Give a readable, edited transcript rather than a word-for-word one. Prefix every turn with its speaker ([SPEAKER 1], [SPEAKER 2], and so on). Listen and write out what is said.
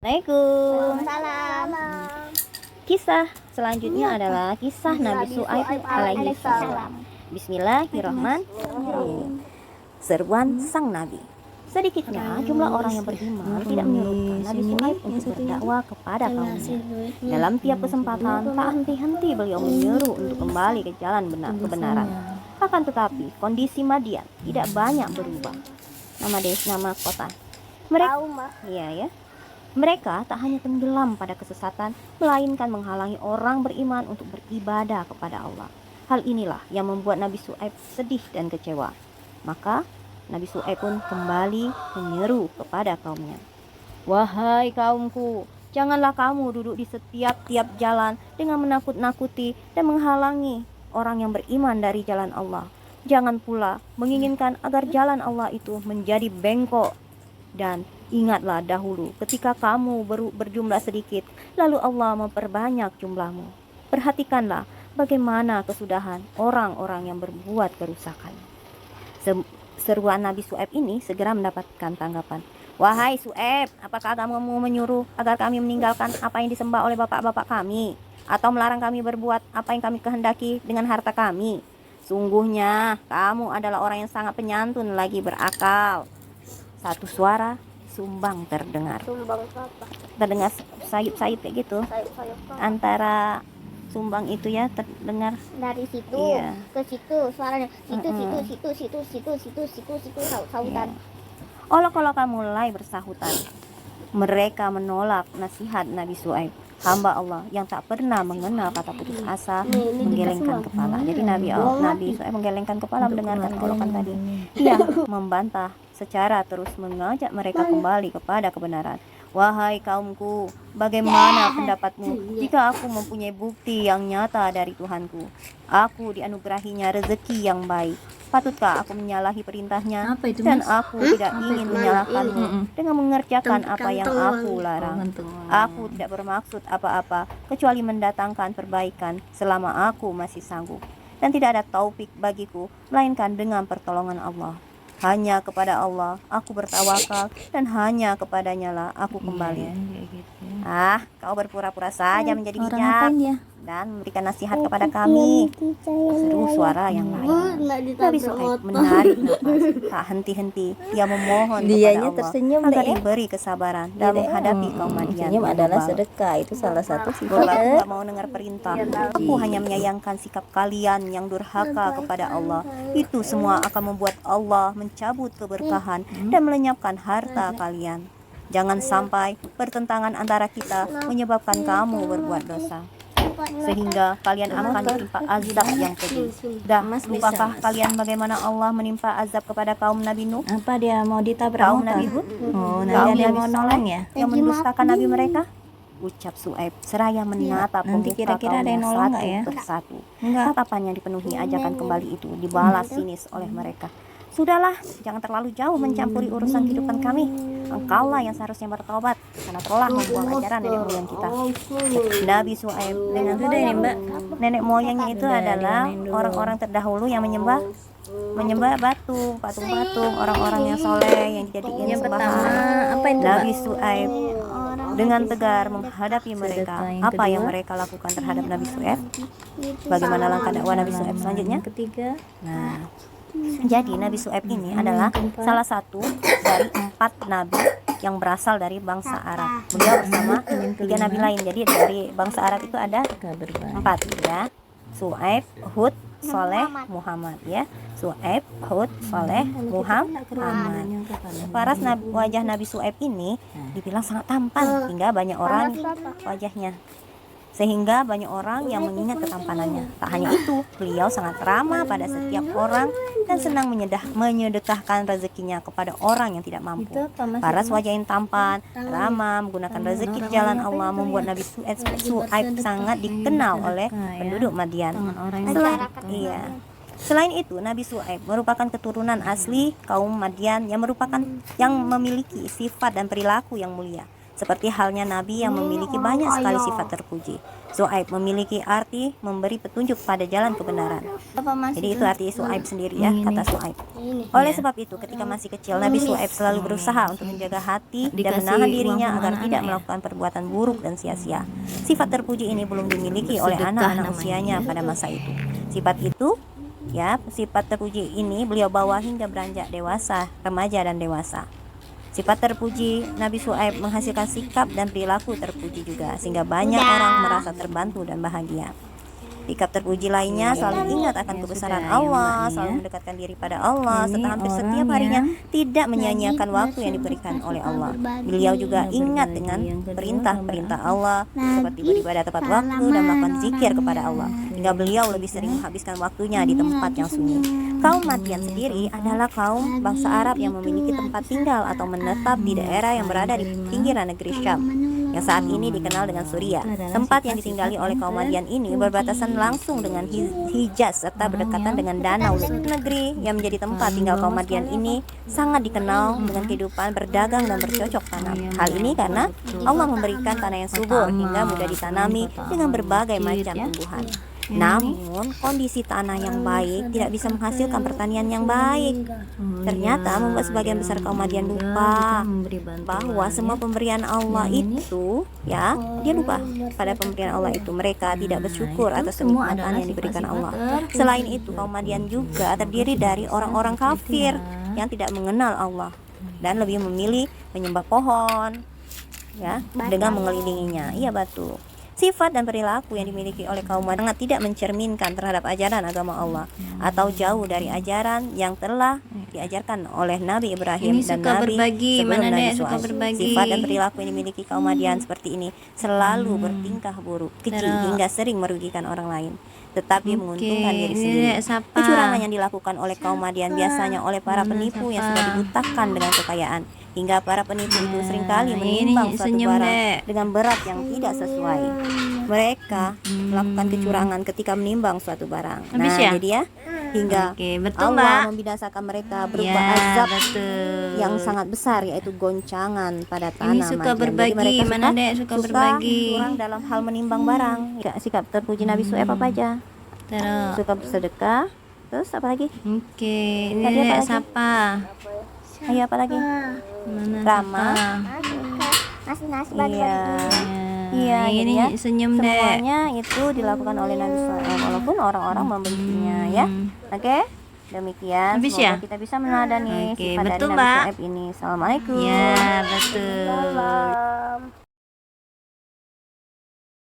[SPEAKER 1] Assalamualaikum.
[SPEAKER 2] Salam.
[SPEAKER 1] Kisah selanjutnya adalah kisah Nabi Syuaib alaihi salam. Bismillahirrahmanirrahim. Seruan sang Nabi. Sedikitnya jumlah orang yang beriman tidak menyurutkan Nabi Syuaib untuk berdakwah kepada kaumnya. Dalam tiap kesempatan tak henti-henti beliau menyeru untuk kembali ke jalan kebenaran. Akan tetapi kondisi Madian tidak banyak berubah. Nama kota. Mereka tak hanya tenggelam pada kesesatan, melainkan menghalangi orang beriman untuk beribadah kepada Allah. Hal inilah yang membuat Nabi Syuaib sedih dan kecewa. Maka Nabi Syuaib pun kembali menyeru kepada kaumnya. Wahai kaumku, janganlah kamu duduk di setiap jalan dengan menakut-nakuti dan menghalangi orang yang beriman dari jalan Allah. Jangan pula menginginkan agar jalan Allah itu menjadi bengkok. Dan ingatlah dahulu ketika kamu berjumlah sedikit, lalu Allah memperbanyak jumlahmu. Perhatikanlah bagaimana kesudahan orang-orang yang berbuat kerusakan. Seruan Nabi Syuaib ini segera mendapatkan tanggapan. Wahai Syuaib, apakah kamu mau menyuruh agar kami meninggalkan apa yang disembah oleh bapak-bapak kami, atau melarang kami berbuat apa yang kami kehendaki dengan harta kami? Sungguhnya kamu adalah orang yang sangat penyantun lagi berakal. Satu suara sumbang terdengar. Terdengar sayup-sayup kayak gitu. Antara sumbang itu ya terdengar
[SPEAKER 2] dari situ ke situ suaranya. Situ sautan.
[SPEAKER 1] Olok-olokan mulai bersahutan. Mereka menolak nasihat Nabi Syuaib, hamba Allah yang tak pernah mengenal kata putus asa, menggelengkan kepala. Jadi Nabi Syuaib menggelengkan kepala mendengarkan olokan tadi. Ia membantah secara terus mengajak mereka kembali kepada kebenaran. Wahai kaumku, bagaimana pendapatmu jika aku mempunyai bukti yang nyata dari Tuhanku? Aku dianugerahinya rezeki yang baik. Patutkah aku menyalahi perintahnya? Dan aku tidak ingin menyalahkanmu dengan mengerjakan apa yang aku larang. Aku tidak bermaksud apa-apa kecuali mendatangkan perbaikan selama aku masih sanggup. Dan tidak ada taufik bagiku melainkan dengan pertolongan Allah. Hanya kepada Allah aku bertawakal, dan hanya kepadanya lah aku kembali. Kau berpura-pura saja menjadi bijak dan memberikan nasihat kepada kami, seru suara yang lain. Nabi Syuaib menarik nafas, tak henti-henti. Dia memohon kepada Allah agar diberi kesabaran dalam menghadapi kaum Madian.
[SPEAKER 3] Senyum adalah sedekah, itu salah satu sifat.
[SPEAKER 1] Aku tak mau dengar perintah. Aku hanya menyayangkan sikap kalian yang durhaka kepada Allah. Itu semua akan membuat Allah mencabut keberkahan dan melenyapkan harta kalian. Jangan sampai pertentangan antara kita menyebabkan kamu berbuat dosa, sehingga kalian akan ditimpa azab yang pedih. Lupakah kalian bagaimana Allah menimpa azab kepada kaum Nabi Nuh?
[SPEAKER 3] Apa dia mau ditabrak
[SPEAKER 1] Kaum Nabi Hud?
[SPEAKER 3] Nanti dia mau nolong ya?
[SPEAKER 1] Yang mendustakan Nabi mereka? Ucap Syuaib seraya menatap
[SPEAKER 3] Nanti kira-kira ada yang nolong nggak ya?
[SPEAKER 1] persatu. Tatapan yang dipenuhi ajakan kembali itu dibalas sinis oleh mereka. Sudahlah, jangan terlalu jauh mencampuri urusan kehidupan kami. Engkaulah yang seharusnya bertobat karena telah membuang ajaran nenek moyang kita. Nabi Syuaib dengan nenek moyangnya itu adalah orang-orang terdahulu yang menyembah batu, patung-patung, orang-orang yang soleh yang dijadikan sembahan. Nabi Syuaib dengan tegar menghadapi mereka. Apa yang mereka lakukan terhadap Nabi Syuaib? Bagaimana langkah dakwah Nabi Syuaib selanjutnya? Jadi Nabi Syuaib ini adalah salah satu dari 4 nabi yang berasal dari bangsa Arab. Beliau bersama 3 nabi lain. Jadi dari bangsa Arab itu ada 4 ya. Syuaib, Hud, Saleh, Muhammad ya. Syuaib, Hud, Saleh, Muhammad. Paras wajah Nabi Syuaib ini dibilang sangat tampan hingga banyak orang wajahnya. Sehingga banyak orang yang mengingat ketampanannya. Tak hanya itu, beliau sangat ramah pada setiap orang dan senang menyedekahkan rezekinya kepada orang yang tidak mampu. Paras wajah yang tampan, ramah, menggunakan rezeki di jalan Allah membuat Nabi Syuaib sangat dikenal oleh penduduk Madian. Selain itu, Nabi Syuaib merupakan keturunan asli kaum Madian yang memiliki sifat dan perilaku yang mulia. seperti halnya Nabi yang memiliki banyak sekali sifat terpuji. Shu'aib memiliki arti memberi petunjuk pada jalan kebenaran. Jadi itu arti Shu'aib sendiri ya, kata Shu'aib. Oleh sebab itu ketika masih kecil, Nabi Shu'aib selalu berusaha untuk menjaga hati dan menahan dirinya agar tidak melakukan perbuatan buruk dan sia-sia. Sifat terpuji ini belum dimiliki oleh anak-anak usianya pada masa itu. Sifat itu ya, sifat terpuji ini beliau bawa hingga beranjak dewasa, remaja dan dewasa. Sifat terpuji Nabi Shu'aib menghasilkan sikap dan perilaku terpuji juga, sehingga banyak orang merasa terbantu dan bahagia. Sikap terpuji lainnya selalu ingat akan kebesaran Allah, selalu mendekatkan diri pada Allah, serta hampir setiap harinya tidak menyia-nyiakan waktu yang diberikan oleh Allah. Beliau juga ingat dengan perintah-perintah Allah, seperti beribadah tepat waktu dan melakukan zikir kepada Allah, hingga beliau lebih sering menghabiskan waktunya di tempat yang sunyi. Kaum Madian sendiri adalah kaum bangsa Arab yang memiliki tempat tinggal atau menetap di daerah yang berada di pinggiran negeri Syam, yang saat ini dikenal dengan Suriah. Tempat yang ditinggali oleh kaum Madian ini berbatasan langsung dengan Hijaz serta berdekatan dengan danau. Negeri yang menjadi tempat tinggal kaum Madian ini sangat dikenal dengan kehidupan berdagang dan bercocok tanam. Hal ini karena Allah memberikan tanah yang subur hingga mudah ditanami dengan berbagai macam tumbuhan. Namun kondisi tanah yang baik tidak bisa menghasilkan pertanian yang baik. Ternyata membuat sebagian besar kaum Madian lupa bahwa semua pemberian Allah itu, ya, dia lupa pada pemberian Allah itu. Mereka tidak bersyukur atas kenikmatan yang diberikan Allah. Selain itu, kaum Madian juga terdiri dari orang-orang kafir yang tidak mengenal Allah dan lebih memilih menyembah pohon, ya, dengan mengelilinginya. Iya, batu. Sifat dan perilaku yang dimiliki oleh kaum Madian sangat tidak mencerminkan terhadap ajaran agama Allah atau jauh dari ajaran yang telah diajarkan oleh Nabi Ibrahim dan Nabi sebelum Nabi Shu'aib. Sifat dan perilaku yang dimiliki kaum Madian seperti ini selalu bertingkah buruk, keji hingga sering merugikan orang lain, tetapi menguntungkan diri sendiri. Kecurangan yang dilakukan oleh kaum Madian biasanya oleh para penipu yang sudah dibutakan dengan kekayaan, hingga para penipu itu seringkali menimbang suatu barang dengan berat yang tidak sesuai. Mereka melakukan kecurangan ketika menimbang suatu barang. Nah, jadi ya, hingga Allah membinasakan mereka berupa azab yang sangat besar, yaitu goncangan pada tanah.
[SPEAKER 3] Ini suka berbagi, mana Dek suka berbagi.
[SPEAKER 1] Kurang dalam hal menimbang barang. Sikap terpuji Nabi Shu'aib apa aja? Suka bersedekah. Terus apa lagi?
[SPEAKER 3] Ini
[SPEAKER 1] Tadi apa
[SPEAKER 3] Dek
[SPEAKER 1] lagi?
[SPEAKER 3] siapa?
[SPEAKER 1] Ayo apa lagi? Ramah.
[SPEAKER 2] Nasi
[SPEAKER 1] Iya. Iya,
[SPEAKER 3] ini
[SPEAKER 1] ya.
[SPEAKER 3] senyum Dek.
[SPEAKER 1] Semuanya itu dilakukan oleh Nabi Shu'aib walaupun orang-orang membencinya, ya. Oke? Demikian.
[SPEAKER 3] Habis
[SPEAKER 1] Semoga
[SPEAKER 3] ya?
[SPEAKER 1] kita bisa meneladani
[SPEAKER 3] Oke,
[SPEAKER 1] sifat dari
[SPEAKER 3] betul,
[SPEAKER 1] Nabi
[SPEAKER 3] Mbak.
[SPEAKER 1] Shu'aib ini. Assalamualaikum.
[SPEAKER 3] Ya, betul.
[SPEAKER 2] Salam.